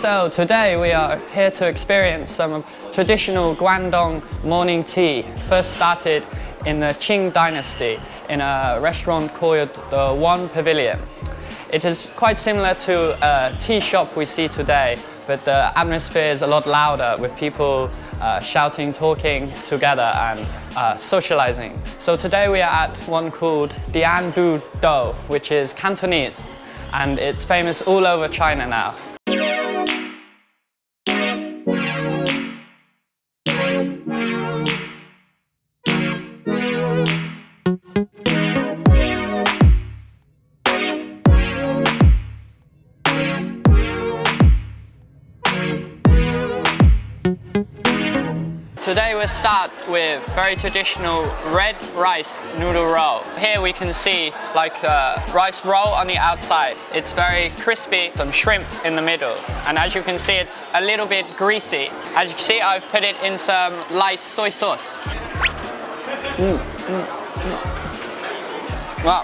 So today we are here to experience some traditional Guangdong morning tea, first started in the Qing dynasty in a restaurant called the One Pavilion. It is quite similar to a tea shop we see today, but the atmosphere is a lot louder with people shouting, talking together and socializing. So today we are at one called dianduode, which is Cantonese, and it's famous all over China now. Today we'll start with very traditional red rice noodle roll. Here we can see like a rice roll on the outside. It's very crispy, some shrimp in the middle. And as you can see, it's a little bit greasy. As you can see, I've put it in some light soy sauce. Wow.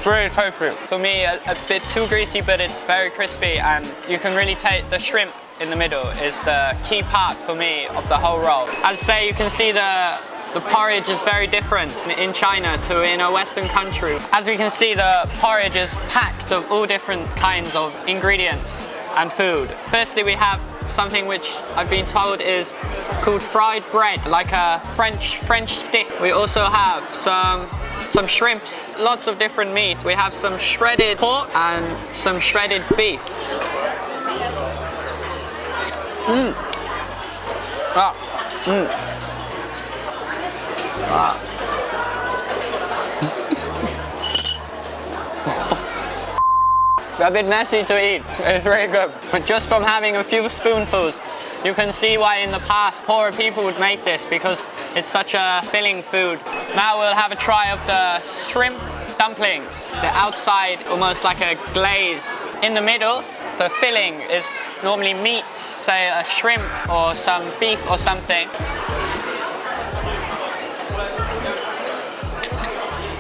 Very tasty. For me, a bit too greasy, but it's very crispy, and you can really taste the shrimp in the middle is the key part for me of the whole roll. As I say, you can see the porridge is very different in China to in a Western country. As we can see, the porridge is packed of all different kinds of ingredients and food. Firstly, we have something which I've been told is called fried bread, like a French stick. We also have some shrimps, lots of different meat. We have some shredded pork and some shredded beef. A bit messy to eat. It's very good. But just from having a few spoonfuls, you can see why in the past poorer people would make this, because it's such a filling food. Now we'll have a try of the shrimp dumplings. The outside almost like a glaze. In the middle, the filling is normally meat, say a shrimp or some beef or something.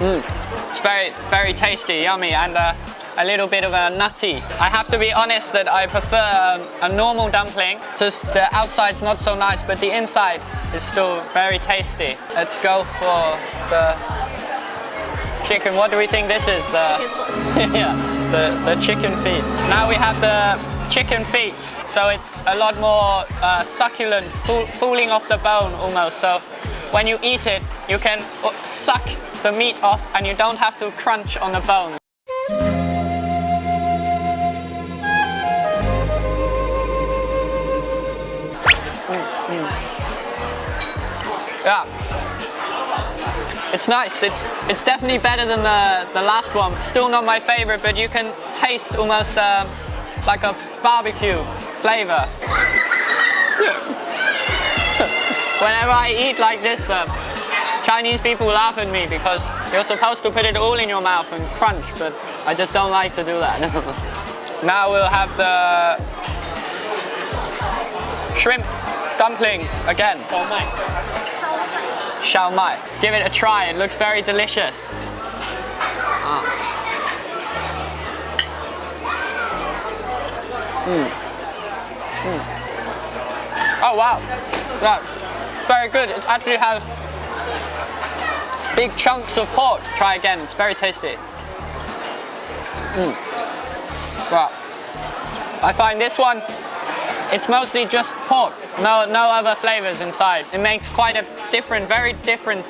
It's very tasty, yummy, and a little bit of a nutty. I have to be honest that I prefer a normal dumpling. Just the outside's not so nice, but the inside is still very tasty. Let's go for the chicken. What do we think this is? The chicken feet. Now we have the chicken feet. So it's a lot more succulent, falling off the bone almost. So when you eat it, you can suck the meat off and you don't have to crunch on the bone. Yeah, it's nice. It's definitely better than the last one. Still not my favorite, but you can taste almost like a barbecue flavor. Whenever I eat like this, Chinese people laugh at me because you're supposed to put it all in your mouth and crunch, but I just don't like to do that. Now we'll have the shrimp dumpling again. Shao mai. Give it a try, it looks very delicious. Oh wow, that's very good. It actually has big chunks of pork. Try again, it's very tasty. Wow. I find this one, it's mostly just pork, no other flavors inside. It makes quite a different, very different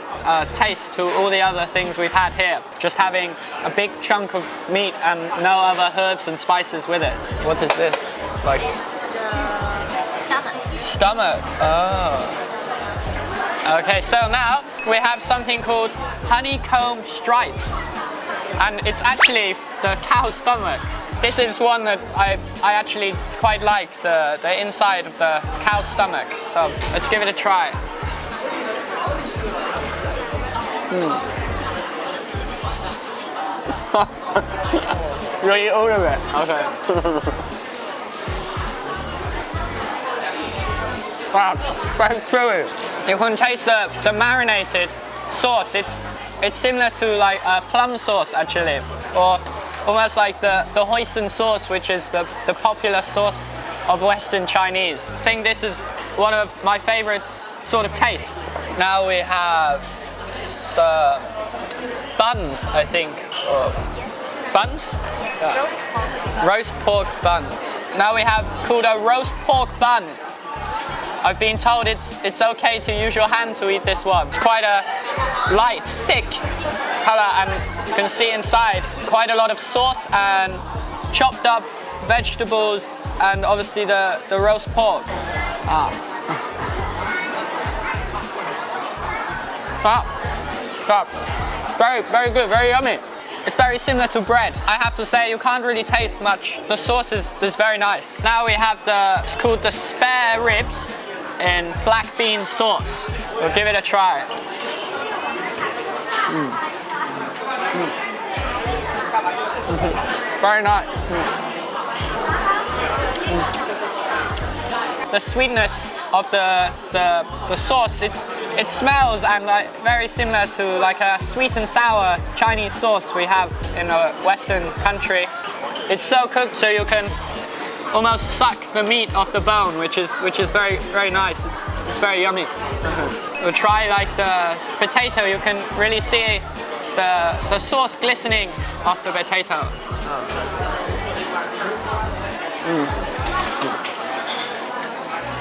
taste to all the other things we've had here. Just having a big chunk of meat and no other herbs and spices with it. What is this? Like stomach. Oh. Okay, so now we have something called honeycomb stripes, and it's actually the cow's stomach. This is one that I actually quite like, the inside of the cow's stomach. So let's give it a try. You eat all of it? Okay. Wow, very chewy. You can taste the marinated sauce. It's similar to like a plum sauce actually, or almost like the hoisin sauce, which is the popular sauce of Western Chinese. I think this is one of my favorite sort of tastes. Now we have some buns, I think. Or buns? Roast pork buns. Now we have called a roast pork bun. I've been told it's okay to use your hand to eat this one. It's quite a light, thick color, and you can see inside quite a lot of sauce and chopped up vegetables and obviously the roast pork. Very, very good, very yummy. It's very similar to bread. I have to say, you can't really taste much. The sauce is very nice. Now we have it's called the spare ribs in black bean sauce. We'll give it a try. Very nice. The sweetness of the sauce, it smells and very similar to like a sweet and sour Chinese sauce we have in a Western country. It's so cooked so you can almost suck the meat off the bone, which is very, very nice. It's very yummy. We'll try like the potato. You can really see the sauce glistening off the potato.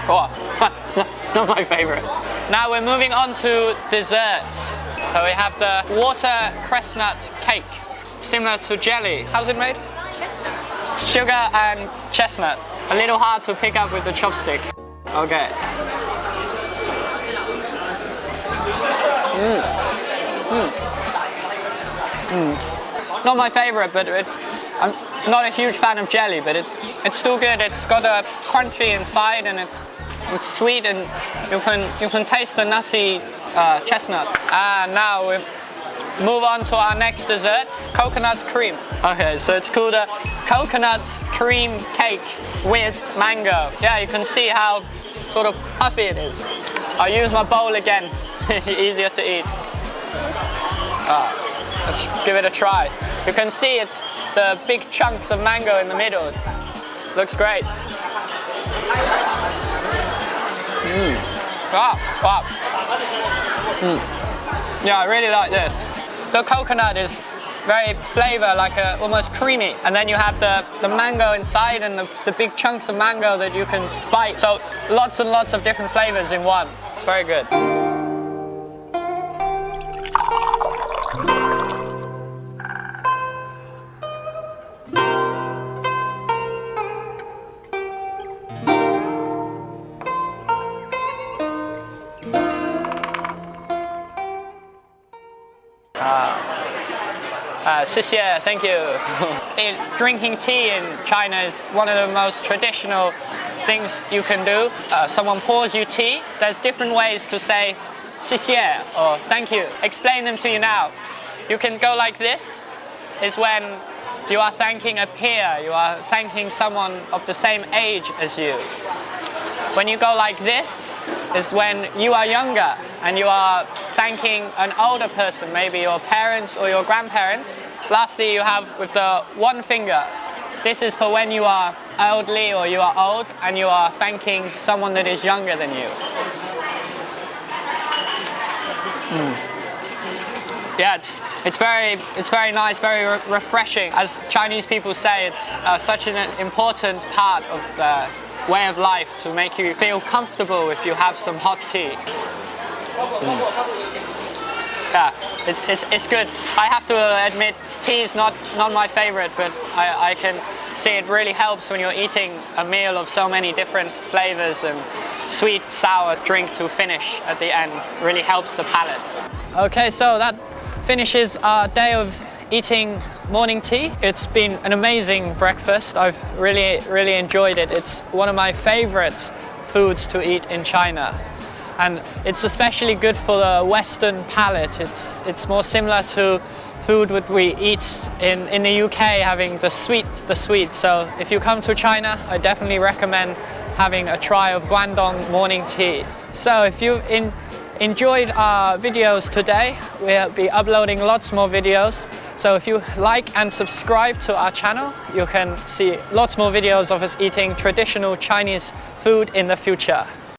Oh, not my favorite. Now we're moving on to dessert. So we have the water chestnut cake, similar to jelly. How's it made? Chestnut. Sugar and chestnut. A little hard to pick up with the chopstick. Okay. Not my favorite, but I'm not a huge fan of jelly, but it's still good. It's got a crunchy inside and it's sweet, and you can taste the nutty chestnut. And now we move on to our next dessert, coconut cream. Okay, so it's called a coconut cream cake with mango. Yeah, you can see how sort of puffy it is. I'll use my bowl again, easier to eat. Let's give it a try. You can see it's the big chunks of mango in the middle. Looks great. Wow. Yeah, I really like this. The coconut is very flavor, like almost creamy, and then you have the mango inside and the big chunks of mango that you can bite. So lots and lots of different flavors in one. It's very good. Thank you. Drinking tea in China is one of the most traditional things you can do. Someone pours you tea. There's different ways to say 谢谢 or thank you. Explain them to you now. You can go like this, is when you are thanking a peer, you are thanking someone of the same age as you. When you go like this, is when you are younger and you are thanking an older person, maybe your parents or your grandparents. Lastly, you have with the one finger. This is for when you are elderly or you are old and you are thanking someone that is younger than you. Yeah, it's very nice, very refreshing. As Chinese people say, it's such an important part of way of life to make you feel comfortable if you have some hot tea. Yeah, it's good. I have to admit, tea is not my favorite, but I can see it really helps when you're eating a meal of so many different flavors, and sweet, sour drink to finish at the end really helps the palate. Okay, so that finishes our day of eating morning tea. It's been an amazing breakfast. I've really enjoyed it. It's one of my favorite foods to eat in China. And it's especially good for the Western palate. It's more similar to food that we eat in the UK, having the sweet. So if you come to China, I definitely recommend having a try of Guangdong Morning Tea. So if you enjoyed our videos today, we'll be uploading lots more videos. So if you like and subscribe to our channel, you can see lots more videos of us eating traditional Chinese food in the future.